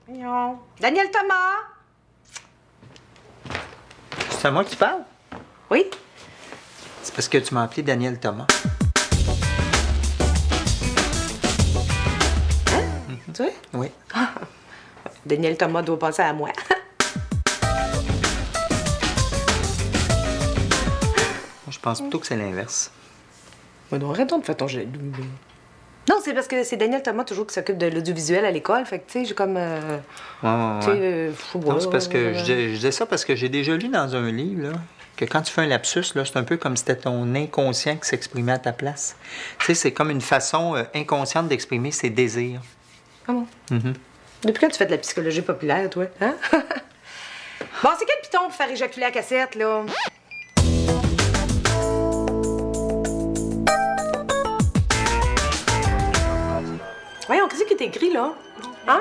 Voyons. Daniel Thomas! C'est à moi que tu parles? Oui? C'est parce que tu m'as appelé Daniel Thomas. Tu vois? Oui. Daniel Thomas doit penser à moi. Moi, je pense plutôt que c'est l'inverse. Mais non, arrête donc de faire ton jeu. Non, c'est parce que c'est Daniel Thomas toujours qui s'occupe de l'audiovisuel à l'école. Fait que, tu sais, j'ai comme. Ouais. Tu sais, Non, c'est parce que je disais ça parce que j'ai déjà lu dans un livre, là, que quand tu fais un lapsus, là, c'est un peu comme si c'était ton inconscient qui s'exprimait à ta place. Tu sais, c'est comme une façon inconsciente d'exprimer ses désirs. Ah bon? Mm-hmm. Depuis quand tu fais de la psychologie populaire, toi? Hein? Bon, c'est quel piton pour faire éjaculer la cassette, là? Voyons, qu'est-ce qui est écrit, là? Hein?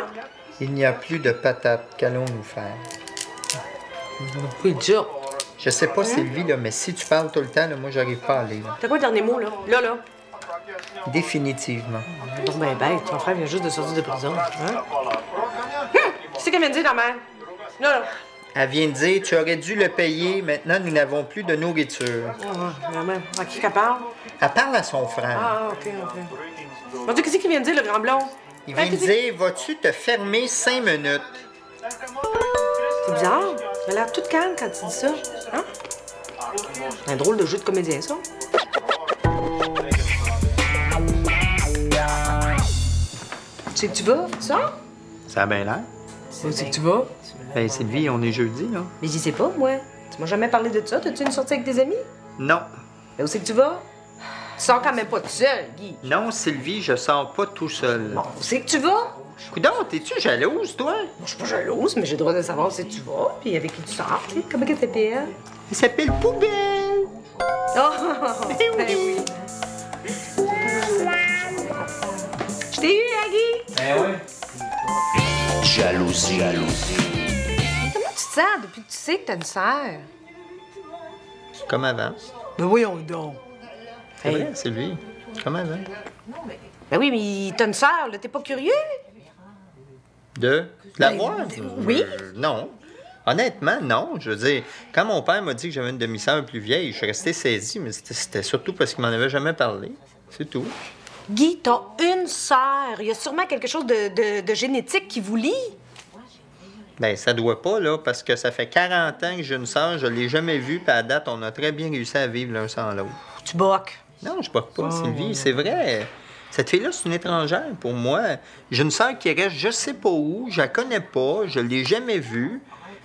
Il n'y a plus de patates. Qu'allons-nous faire? Oui, déjà. Je sais pas, Sylvie, là, mais si tu parles tout le temps, là, moi, j'arrive pas à lire. T'as quoi le dernier mot, là? Là. Définitivement. Donc, ben bête, ton frère vient juste de sortir de prison. Hein? Qu'est-ce qu'elle vient de dire, ta mère? Là. Elle vient de dire, tu aurais dû le payer, maintenant nous n'avons plus de nourriture. À qui qu'elle parle? Elle parle à son frère. Ah, OK. Mon Dieu, qu'est-ce qu'il vient de dire, le grand blond? Il vient de dire, vas-tu te fermer 5 minutes? C'est bizarre. Il a l'air tout calme quand il dit ça. Hein? C'est un drôle de jeu de comédien, ça. Tu sais que tu vas, ça? Ça a bien l'air. Où c'est que tu vas? Ben, Sylvie, on est jeudi, là. Mais j'y sais pas, moi. Tu m'as jamais parlé de ça. T'as-tu une sortie avec tes amis? Non. Ben, où c'est que tu vas? Tu sors quand même pas tout seul, Guy. Non, Sylvie, je sors pas tout seul. Bon, où c'est que tu vas? Coudon, t'es-tu jalouse, toi? Bon, je suis pas jalouse, mais j'ai le droit de savoir où c'est que tu vas, puis avec qui tu sors. Tu sais, comment qu'elle s'appelle? Elle s'appelle Poubelle. Oh! Ben oui. Je t'ai eu, hein, Guy? Ben oui. Jalousie. Comment tu te sens depuis que tu sais que t'as une sœur? Comme avant. Ben voyons donc. C'est vrai, Sylvie. Comme avant. Ben oui, mais t'as une sœur, là, t'es pas curieux? De la voir? oui. Non. Honnêtement, non. Je veux dire, quand mon père m'a dit que j'avais une demi-sœur plus vieille, je suis resté saisi, mais c'était surtout parce qu'il m'en avait jamais parlé. C'est tout. Guy, t'as une sœur. Il y a sûrement quelque chose de génétique qui vous lie. Ben, ça doit pas, là, parce que ça fait 40 ans que j'ai une sœur, je l'ai jamais vue, puis à date, on a très bien réussi à vivre l'un sans l'autre. Tu boques. Non, je boque pas, Sylvie, c'est vrai. Cette fille-là, c'est une étrangère pour moi. J'ai une sœur qui reste je sais pas où, je la connais pas, je l'ai jamais vue.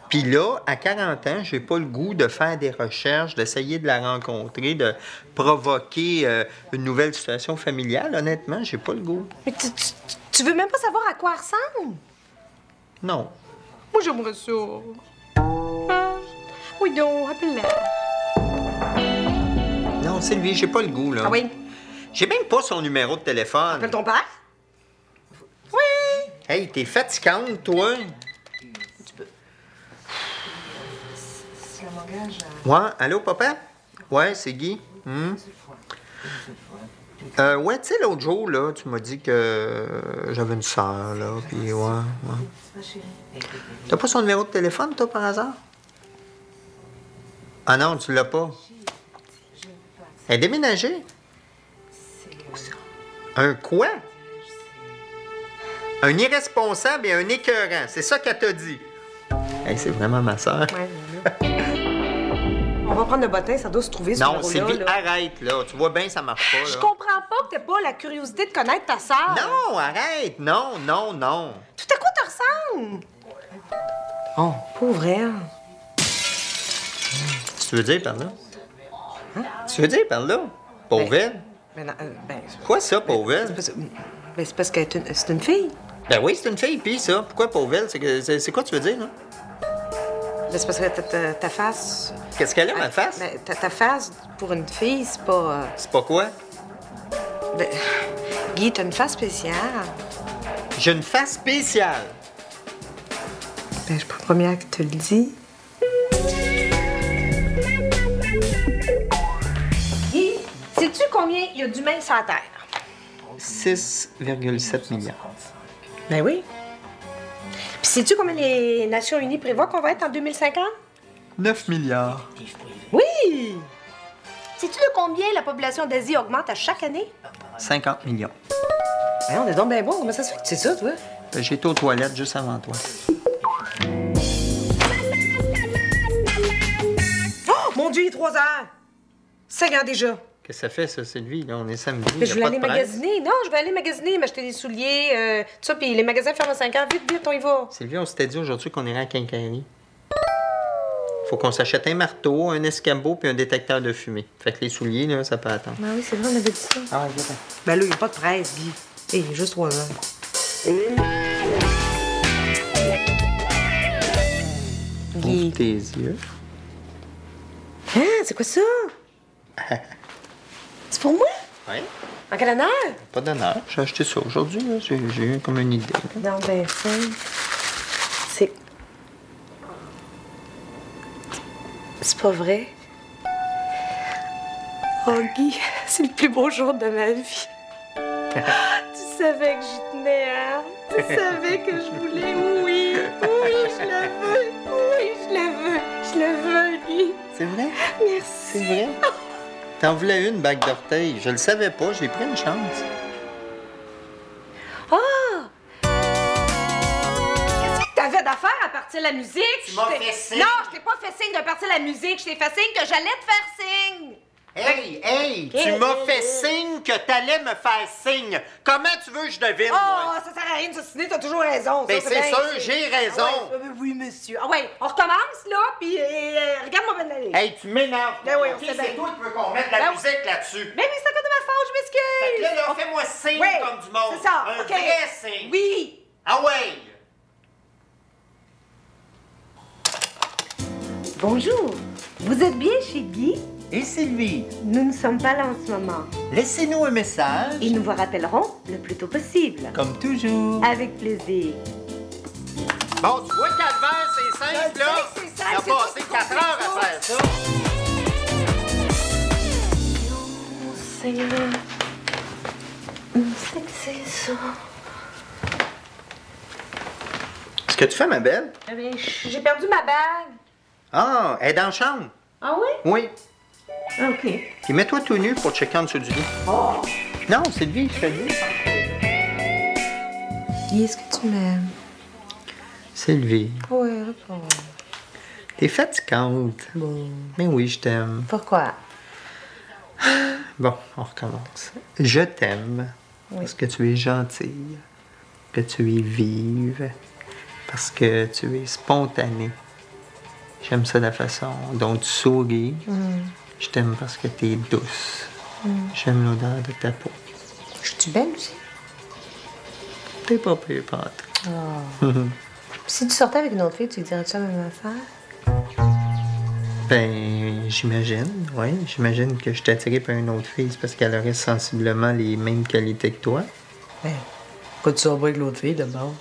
Puis là, à 40 ans, j'ai pas le goût de faire des recherches, d'essayer de la rencontrer, de provoquer une nouvelle situation familiale. Honnêtement, j'ai pas le goût. Mais tu veux même pas savoir à quoi elle ressemble? Non. Moi, j'aimerais ça. Ah. Oui, donc, rappelle-la. Non, Sylvie, j'ai pas le goût, là. Ah oui? J'ai même pas son numéro de téléphone. Appelle ton père? Oui! Hey, t'es fatigante, toi. Tu peux. C'est un langage. Ouais, allô, papa? Ouais, c'est Guy. Ouais, tu sais, l'autre jour, là, tu m'as dit que j'avais une sœur, là, puis ouais. T'as pas son numéro de téléphone, toi, par hasard? Ah non, tu l'as pas. Elle est déménagée? Un quoi? Un irresponsable et un écœurant, c'est ça qu'elle t'a dit. Hey, c'est vraiment ma sœur. On va prendre le bottin, ça doit se trouver ce Non, numéro-là. Sylvie, là. arrête, là. Tu vois bien, ça marche pas, là. Je comprends pas que t'aies pas la curiosité de connaître ta sœur. Non, arrête! Non. Tout à quoi te ressemble? Oh, pauvre elle. Qu'est-ce que tu veux dire par là? Hein? Tu veux dire par là? Pauvre elle? Ben, non, Quoi ça, pauvre elle? c'est parce que c'est une fille. Ben oui, c'est une fille, puis ça. Pourquoi pauvre elle? C'est quoi tu veux dire, là? Ben, c'est parce que ta face... Qu'est-ce qu'elle a, ma face? Ben, ta face, pour une fille, c'est pas... C'est pas quoi? Ben, Guy, t'as une face spéciale. J'ai une face spéciale. Ben, je suis pas la première qui te le dit. Guy, sais-tu combien il y a d'humains sur la Terre? 6,7 milliards. Ben oui. Puis sais-tu combien les Nations Unies prévoient qu'on va être en 2050? 9 milliards. Oui! Sais-tu de combien la population d'Asie augmente à chaque année? 50 millions. Ben, on est donc bien bon. Comment ça se fait que tu sais ça, toi? J'étais aux toilettes juste avant toi. Oh! Mon Dieu, il est 3 heures! 5 heures déjà. Qu'est-ce que ça fait, ça, Sylvie? Là, on est samedi. Mais je voulais y a aller pas de presse. magasiner. Non, je vais aller magasiner, m'acheter des souliers, tout ça. Puis les magasins ferment à 5 heures. Vite, vite, on y va. Sylvie, on s'était dit aujourd'hui qu'on irait à Quincaillerie. Faut qu'on s'achète un marteau, un escabeau puis un détecteur de fumée. Fait que les souliers, là, ça peut attendre. Ben oui, c'est vrai, on avait dit ça. Ah, ouais, viens. Ben là, il n'y a pas de presse, Guy. Hé, il est juste 3 heures. Guy. Ouvre tes yeux. Hein? C'est quoi ça? C'est pour moi? Oui. En quel honneur? Pas d'honneur. J'ai acheté ça aujourd'hui, là. J'ai eu comme une idée. là. Non, ben, c'est. C'est pas vrai. Oh, Guy, c'est le plus beau jour de ma vie. Tu savais que j'y tenais, hein? Tu savais que je voulais. Oui, oui, je la veux. Oui, je la veux. Je la veux, Guy. C'est vrai? Merci. C'est vrai? T'en voulais une, bague d'orteil. Je le savais pas, j'ai pris une chance. Ah! Qu'est-ce que t'avais d'affaires à partir de la musique? Tu m'as fait signe. Non, je t'ai pas fait signe de partir de la musique. Je t'ai fait signe que j'allais te faire signe. Hey, tu m'as fait signe que t'allais me faire signe. Comment tu veux que je devine, Oh, moi? ça sert à rien de s'assiner, t'as toujours raison. Ben, ça, c'est bien, sûr, c'est- j'ai raison. Ah ouais, oui, monsieur. Ah ouais, on recommence, là, puis regarde-moi bien d'aller. Hey, tu m'énerves. Ben oui, on Ok, sait bien. c'est toi qui veux qu'on mette de la Ben oui. musique là-dessus. Mais oui, c'est à cause de ma faute, je m'excuse. Fait que là, fais-moi signe Oui, comme du monde. c'est ça, Un OK. vrai signe. Oui. Ah ouais. Bonjour. Vous êtes bien chez Guy? Et Sylvie, Nous ne sommes pas là en ce moment. laissez-nous un message. Et nous vous rappellerons le plus tôt possible. Comme toujours. Avec plaisir. Bon, tu vois, Calvaire, c'est simple, là. Je sais que c'est On a simple, passé c'est 4 heures à faire ça. Seigneur. C'est que c'est ça. Ce que tu fais, ma belle? Eh bien, j'ai perdu ma bague. Ah, elle est dans la chambre. Ah oui? Oui. OK. Puis mets-toi tout nu pour checker en dessous du lit. Oh. Non, Sylvie, je te le dis. Guy, est-ce que tu m'aimes? Sylvie, Oui, réponds. t'es fatigante. Bon. Mais oui, je t'aime. Pourquoi? Bon, on recommence. Je t'aime parce que tu es gentille, que tu es vive, parce que tu es spontanée. J'aime ça la façon dont tu souris. Je t'aime parce que tu es douce. J'aime l'odeur de ta peau. Je suis belle aussi. T'es pas pire, pâte. Si tu sortais avec une autre fille, tu lui dirais-tu la même affaire? Ben, j'imagine, oui. J'imagine que je t'attirais par une autre fille c'est parce qu'elle aurait sensiblement les mêmes qualités que toi. Ben, pourquoi tu sors pas avec l'autre fille d'abord?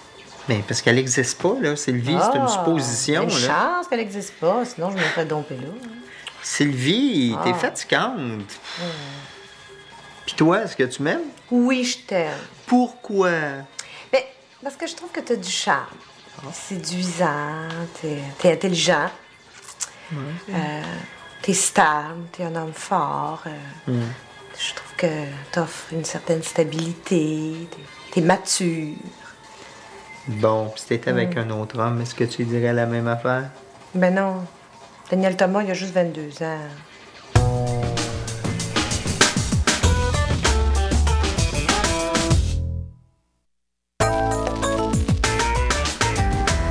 Mais parce qu'elle n'existe pas, là. Sylvie, c'est une supposition, Une là. chance qu'elle n'existe pas, sinon je me ferais domper là. Sylvie, t'es fatigante. Puis toi, est-ce que tu m'aimes? Oui, je t'aime. Pourquoi? Ben, parce que je trouve que t'as du charme. Séduisant, t'es intelligent. T'es stable, t'es un homme fort. Je trouve que t'offres une certaine stabilité, t'es mature. Bon, si t'étais avec un autre homme, est-ce que tu lui dirais la même affaire? Ben non, Daniel Thomas, il a juste 22 ans.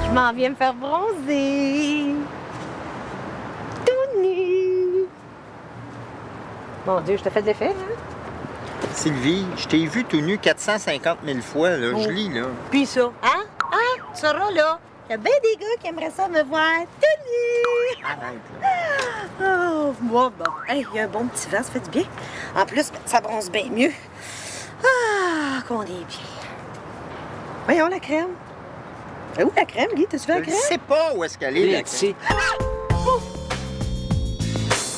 Je m'en viens me faire bronzer. Tout nu. Mon Dieu, je te fais de l'effet, hein? Sylvie, je t'ai vu tout nu 450 000 fois, là. Je lis, là. Puis ça. Hein? Hein? Tu sauras, là. Il y a bien des gars qui aimeraient ça me voir tout nu. Arrête, là. Oh, moi, bon. Hey, il y a un bon petit vent, ça fait du bien. En plus, ben, ça bronze bien mieux. Ah, qu'on est bien. Voyons la crème. Elle est où la crème, Guy? T'as-tu vu la Je crème? sais pas où est-ce qu'elle est, la crème.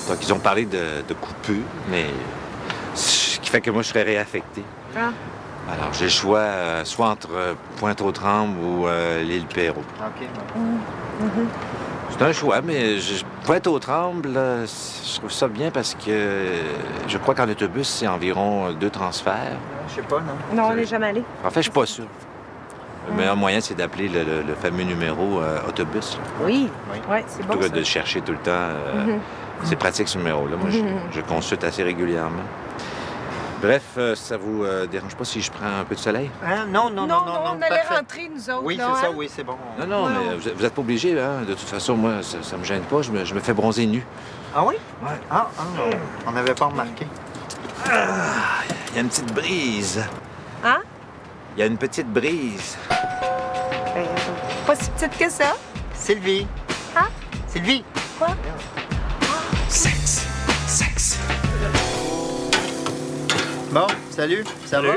Donc, ils ont parlé de coupure, mais ce qui fait que moi, je serais réaffecté. Ah. Alors, j'ai le choix soit entre Pointe-aux-Trembles ou l'île Perrot. OK. C'est un choix, mais Pointe-aux-Trembles, là, je trouve ça bien parce que je crois qu'en autobus, c'est environ 2 transferts. Je sais pas, non? Non, on n'est jamais allé. En fait, je suis pas sûr. Le meilleur moyen, c'est d'appeler le fameux numéro autobus. Là. Oui, Oui. ouais, c'est bon. Plutôt que Ça. de le chercher tout le temps. C'est pratique, ce numéro-là. Moi, je consulte assez régulièrement. Bref, ça vous dérange pas si je prends un peu de soleil? Hein? Non, Non, on allait parfait. rentrer, nous autres. Oui, là, c'est ça, hein? oui, c'est bon. Non, Ouais, mais vous n'êtes pas obligé, hein? De toute façon, moi, ça me gêne pas. Je me fais bronzer nu. Ah oui? Ouais. On n'avait pas remarqué. Il y a une petite brise. Hein? Il y a une petite brise. Ben, pas si petite que ça. Sylvie. Hein? Sylvie. Quoi? Sexe. Bon, salut. Ça Salut. va?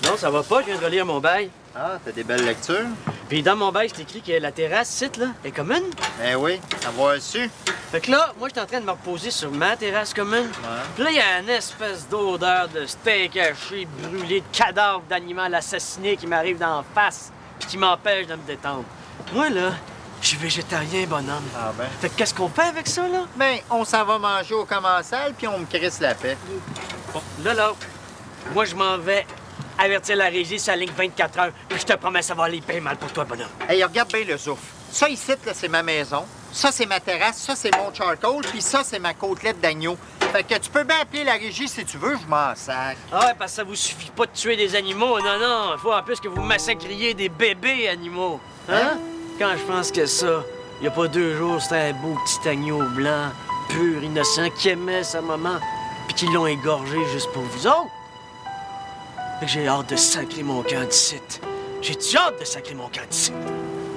Non, ça va pas, je viens de relire mon bail. Ah, t'as des belles lectures. Puis dans mon bail, c'est écrit que la terrasse, site, là, est commune. Ben oui, avoir su. Fait que là, moi, je suis en train de me reposer sur ma terrasse commune. Puis là, il y a une espèce d'odeur de steak haché, brûlé, de cadavres d'animal assassiné qui m'arrive d'en face, puis qui m'empêche de me détendre. Moi, là, je suis végétarien, bonhomme. Ah ben. Fait que qu'est-ce qu'on fait avec ça, là? Ben, on s'en va manger au commensal, puis on me crisse la paix. Bon, là, moi, je m'en vais avertir la régie sur la ligne 24 heures, puis je te promets, ça va aller bien mal pour toi, bonhomme. Hey, regarde bien le zouf. Ça ici, là, c'est ma maison. Ça, c'est ma terrasse. Ça, c'est mon charcoal. Puis ça, c'est ma côtelette d'agneau. Fait que tu peux bien appeler la régie si tu veux, je m'en sac. Ah ouais, parce que ça vous suffit pas de tuer des animaux. Non, il faut en plus que vous massacriez des bébés animaux. Hein? Quand je pense que ça, il y a pas 2 jours, c'était un beau petit agneau blanc, pur, innocent, qui aimait sa maman, puis qui l'ont égorgé juste pour vous autres. Fait que j'ai hâte de sacrer mon camp d'ici. J'ai-tu hâte de sacrer mon camp d'ici?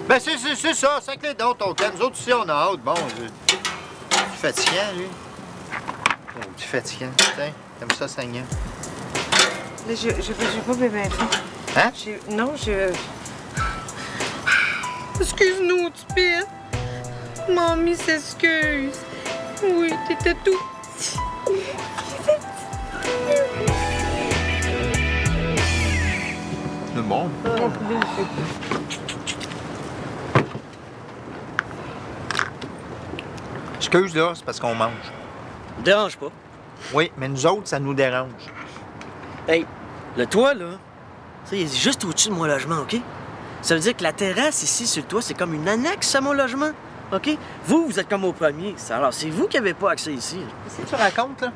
Ben, c'est ça. Sacré donc ton camp. Nous autres aussi, on a hâte. Bon, c'est fatigant, lui. Oh, c'est fatigant. Putain, comme ça, saignant. Là, j'ai pas bébé faim. Hein? Non, je... Excuse-nous, tu pires. Mamie s'excuse. Oui, t'étais tout petit. C'est bon. Excuse, là, c'est parce qu'on mange. Me dérange pas. Oui, mais nous autres, ça nous dérange. Hey, le toit, là, ça, il est juste au-dessus de mon logement, OK? Ça veut dire que la terrasse ici, sur le toit, c'est comme une annexe à mon logement, OK? Vous êtes comme au premier. Alors, c'est vous qui n'avez pas accès ici. Qu'est-ce que tu racontes, là?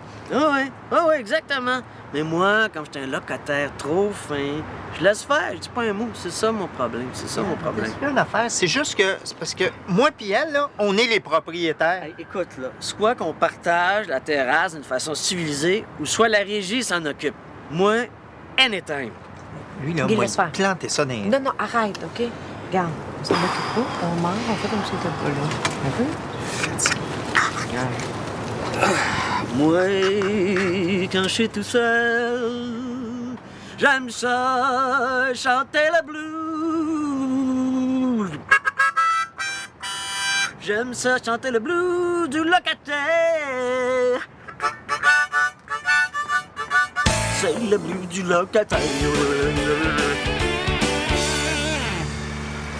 Ah ouais, exactement. Mais moi, comme j'étais un locataire trop fin, je laisse faire, je dis pas un mot. C'est ça mon problème, mon problème. C'est pas une affaire. C'est juste que, c'est parce que moi puis elle, là, on est les propriétaires. Hey, écoute, là, soit qu'on partage la terrasse d'une façon civilisée, ou soit la régie s'en occupe. Moi, anytime. Lui, là, Il moi, laisse faire. planter ça dans les... Non, arrête, OK? Regarde, on s'en occupe pas, on mange, on fait comme si t'étais pas là. Regarde. Moi, quand je suis tout seul, j'aime ça chanter le blues. J'aime ça chanter le blues du locataire. C'est le blues du locataire. Ils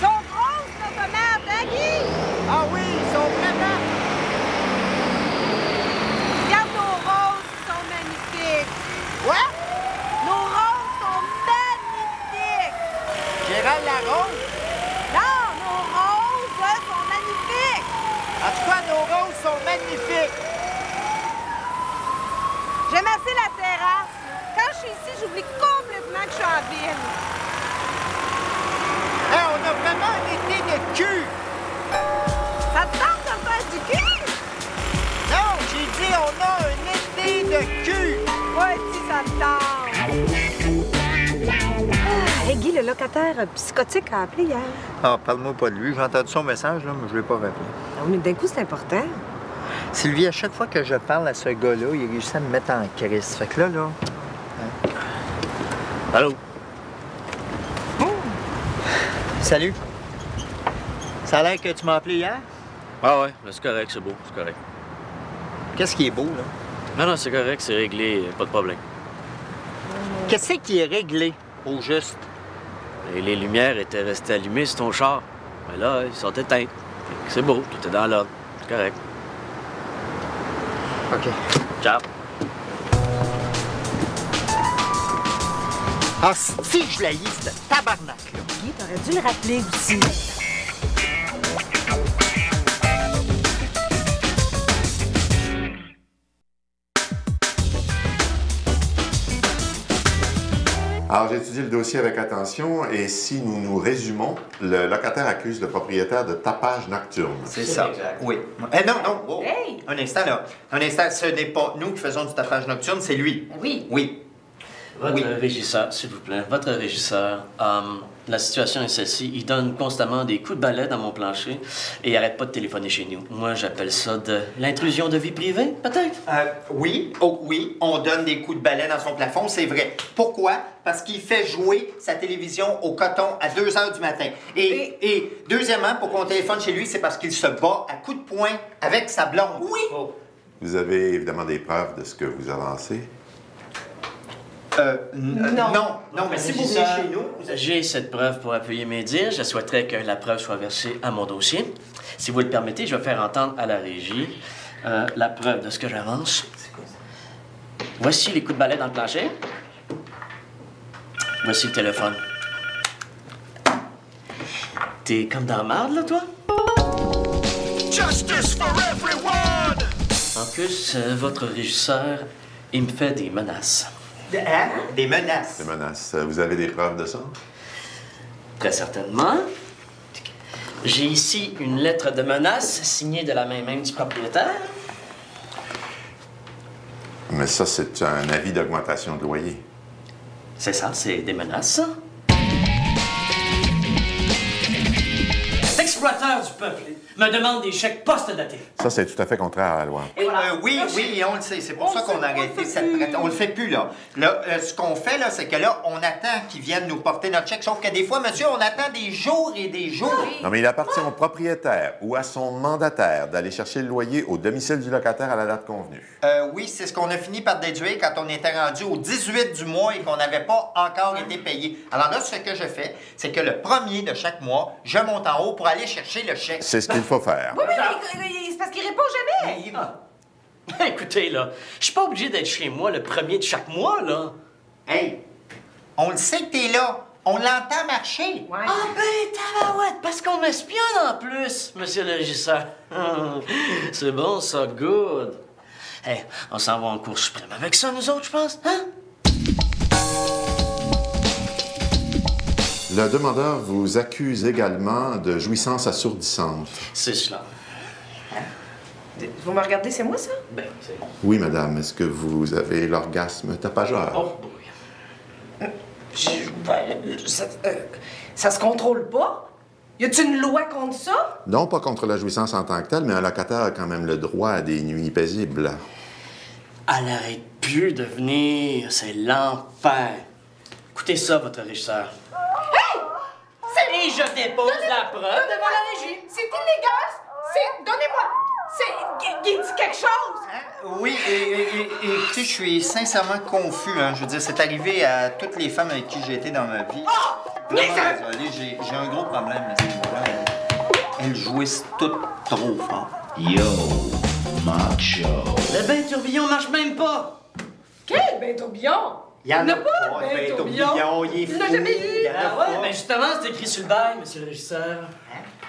sont grosses, nos tomates, hein, Guy? Ah oui, ils sont vraiment... Regarde nos roses, ils sont magnifiques. Quoi? Nos roses sont magnifiques. Gérald Larose? Non, nos roses, là, sont magnifiques. En tout cas, nos roses sont magnifiques. J'aime assez la terrasse. Quand je suis ici, j'oublie complètement que je suis en ville. Hey, on a vraiment un été de cul. Ça te tente de faire du cul? Non, j'ai dit on a un été de cul. Ouais, si, ça me tente. Hey, Guy, le locataire psychotique a appelé hier. Ah, parle-moi pas de lui. J'ai entendu son message, là, mais je l'ai pas rappelé. Mais d'un coup, c'est important. Sylvie, à chaque fois que je parle à ce gars-là, il réussit à me mettre en crise. Fait que là... Allô? Salut. Ça a l'air que tu m'as appelé hier? Ah ouais, c'est correct, c'est beau, c'est correct. Qu'est-ce qui est beau, là? Non, c'est correct, c'est réglé, pas de problème. Qu'est-ce qui est réglé? au juste. Et les lumières étaient restées allumées sur ton char. Mais là, ils sont éteintes. C'est beau, tout est dans l'ordre. C'est correct. OK. Ciao. Ah, si je la lis, ce tabarnak-là. Guy, t'aurais dû le rappeler aussi. Alors, j'ai étudié le dossier avec attention et si nous nous résumons, le locataire accuse le propriétaire de tapage nocturne. C'est ça. Exact. Oui. Non, non. Oh. Hey! Un instant, là. Un instant, ce n'est pas nous qui faisons du tapage nocturne, c'est lui. Ben oui. Oui. Votre régisseur, s'il vous plaît. Votre régisseur. La situation est celle-ci. Il donne constamment des coups de balai dans mon plancher et il arrête pas de téléphoner chez nous. Moi, j'appelle ça de l'intrusion de vie privée, peut-être? Oui. Oh, oui. On donne des coups de balai dans son plafond, c'est vrai. Pourquoi? Parce qu'il fait jouer sa télévision au coton à 2 h du matin. Et deuxièmement, pourquoi on téléphone chez lui, c'est parce qu'il se bat à coups de poing avec sa blonde. Oui. Oh. Vous avez évidemment des preuves de ce que vous avancez. Non, mais si vous venez chez nous... J'ai cette preuve pour appuyer mes dires. Je souhaiterais que la preuve soit versée à mon dossier. Si vous le permettez, je vais faire entendre à la régie la preuve de ce que j'avance. Voici les coups de balai dans le plancher. Voici le téléphone. T'es comme dans la marde, là, toi? Justice for everyone! En plus, votre régisseur, il me fait des menaces. Hein? Des menaces. Des menaces. Vous avez des preuves de ça? Très certainement. J'ai ici une lettre de menace signée de la main même du propriétaire. Mais ça, c'est un avis d'augmentation de loyer. C'est ça, c'est des menaces. L'exploiteur du peuple me demande des chèques post-datés. Ça, c'est tout à fait contraire à la loi. Oui, on le sait. C'est pour ça qu'on a arrêté cette traite. On le fait plus, là. Là, ce qu'on fait, là, c'est que là, on attend qu'ils viennent nous porter notre chèque. Sauf que des fois, monsieur, on attend des jours et des jours. Non, mais il appartient au propriétaire ou à son mandataire d'aller chercher le loyer au domicile du locataire à la date convenue. Oui, c'est ce qu'on a fini par déduire quand on était rendu au 18 du mois et qu'on n'avait pas encore été payé. Alors là, ce que je fais, c'est que le 1er de chaque mois, je monte en haut pour aller chercher le chèque. C'est ce qu'il faut faire. Oui, mais c'est parce qu'il répond jamais. Écoutez, là, je suis pas obligé d'être chez moi le 1er de chaque mois, là. Hey, on le sait que t'es là. On l'entend marcher. Ouais. Ah ben, tabarouette, parce qu'on m'espionne en plus, monsieur le régisseur. C'est bon, ça, good. Hey, on s'en va en Cour suprême avec ça, nous autres, je pense, hein? Le demandeur vous accuse également de jouissance assourdissante. C'est cela. Vous me regardez, c'est moi, ça? Ben, c'est... Oui, madame. Est-ce que vous avez l'orgasme tapageur? Oh, boy. Ça se contrôle pas? Y a-t-il une loi contre ça? Non, pas contre la jouissance en tant que telle, mais un locataire a quand même le droit à des nuits paisibles. Elle n'arrête plus de venir, c'est l'enfer. Écoutez ça, votre régisseur. Hey! Et je dépose la preuve Donnez-moi la régie. C'est illégal. Donnez-moi. Il dit quelque chose. Oui, et tu sais, je suis sincèrement confus. Hein. Je veux dire, c'est arrivé à toutes les femmes avec qui j'ai été dans ma vie. Vraiment désolé, j'ai un gros problème à ce niveau-là. Elles jouissent toutes trop fort. Yo, macho. Le bain tourbillon marche même pas. Quel bain tourbillon? Il y en a pas, pas, ben, ben, tourbillon. il est Il l'a fou. jamais eu. Il y en a Ah ouais, pas. ben justement, c'est écrit sur le bail, monsieur le régisseur.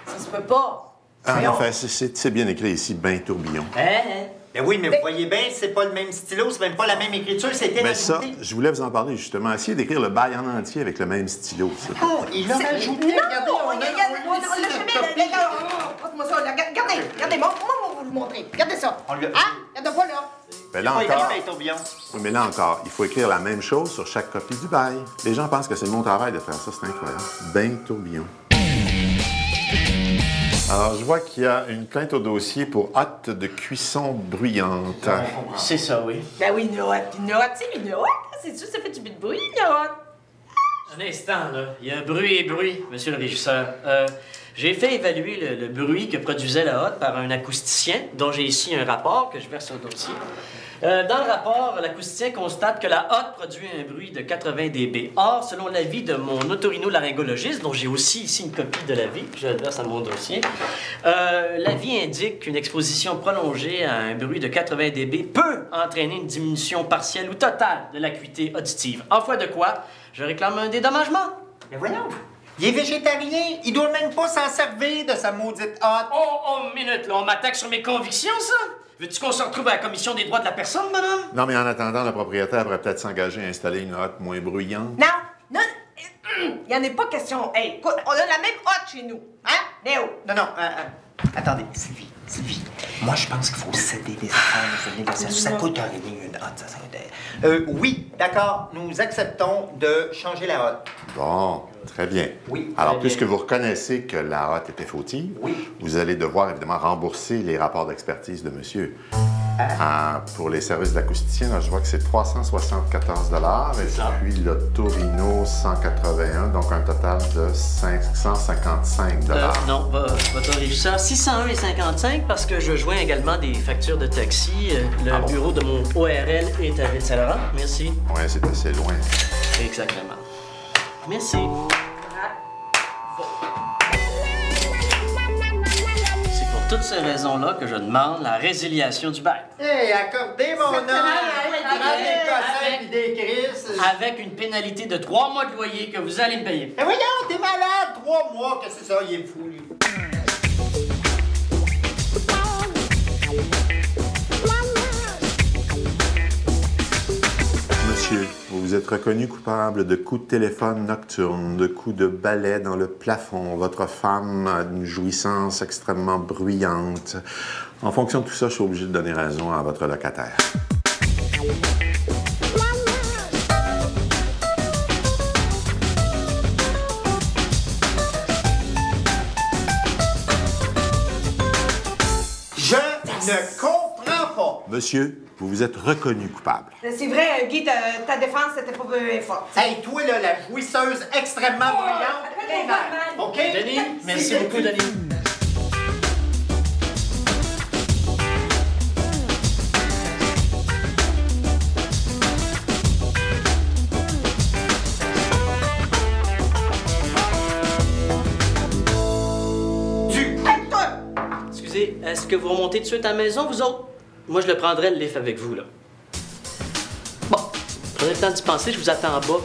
Ça se peut pas. En fait, c'est bien écrit ici, bain tourbillon. Ben oui, mais vous voyez bien, c'est pas le même stylo, c'est même pas la même écriture, c'était Mais la ça, vérité. je voulais vous en parler justement. Essayez d'écrire le bail en entier avec le même stylo. Ça. Oh, il l'a rajouté, regardez, on l'a jamais. Passe-moi ça. Regardez, moi, on va vous le montrer. Regardez ça. On lui a- Regardez pas là. Ben là Pas écrit encore, ben tourbillon. oui, mais là encore, il faut écrire la même chose sur chaque copie du bail. Les gens pensent que c'est mon travail de faire ça, c'est incroyable. Bain tourbillon. Alors, je vois qu'il y a une plainte au dossier pour acte de cuisson bruyante. C'est ça, oui. Ben oui, une hotte. Une hotte, c'est une hotte. C'est sûr, ça fait du bruit, une hotte. Un instant, là. Il y a bruit et bruit, monsieur le régisseur. J'ai fait évaluer le bruit que produisait la hotte par un acousticien, dont j'ai ici un rapport que je verse au dossier. Dans le rapport, l'acousticien constate que la hotte produit un bruit de 80 dB. Or, selon l'avis de mon otorhinolaryngologiste, dont j'ai aussi ici une copie de l'avis, que je verse à mon dossier, l'avis indique qu'une exposition prolongée à un bruit de 80 dB peut entraîner une diminution partielle ou totale de l'acuité auditive. En foi de quoi, je réclame un dédommagement. Mais voyons, il est végétarien, il doit même pas s'en servir de sa maudite hotte. Oh, minute, là, on m'attaque sur mes convictions, ça? Veux-tu qu'on se retrouve à la Commission des droits de la personne, madame? Non, mais en attendant, le propriétaire pourrait peut-être s'engager à installer une hotte moins bruyante. Non, il n'y en est pas question. Hey, écoute, on a la même hotte chez nous. Hein, Léo? Non, attendez, Sylvie. Moi, je pense qu'il faut céder des affaires. Ça coûte rien une hotte. Oui, d'accord, nous acceptons de changer la hotte. Bon, très bien. Oui. Alors, Très puisque bien. vous reconnaissez que la hotte était fautive, Oui. vous allez devoir évidemment rembourser les rapports d'expertise de monsieur. Pour les services d'acousticien, là, je vois que c'est 374 et ça. puis le Torino 181, donc un total de 555 Non, votre régisseur, 601,55 parce que je joins également des factures de taxi. Le bureau de mon ORL est à Ville-Saint-Laurent. Merci. Oui, c'est assez loin. Exactement. Merci. C'est pour toutes ces raisons-là que je demande la résiliation du bail. Hey, accordez mon nom! Prends des cossins avec- pis des crises! Avec une pénalité de 3 mois de loyer que vous allez me payer. Mais voyons, t'es malade! 3 mois, que c'est ça, il est fou, lui. Monsieur, vous vous êtes reconnu coupable de coups de téléphone nocturne, de coups de balai dans le plafond. Votre femme a une jouissance extrêmement bruyante. En fonction de tout ça, je suis obligé de donner raison à votre locataire. Je ne comprends pas! Monsieur, vous vous êtes reconnu coupable. C'est vrai, Guy, ta défense, c'était pas forte. Hey, toi, là, la jouisseuse extrêmement bruyante, les verres, OK? Denis, merci beaucoup, Denis. Excusez, est-ce que vous remontez tout de suite à la maison, vous autres? Moi, je le prendrai le lift avec vous, là. Bon, prenez le temps d'y penser, je vous attends en bas.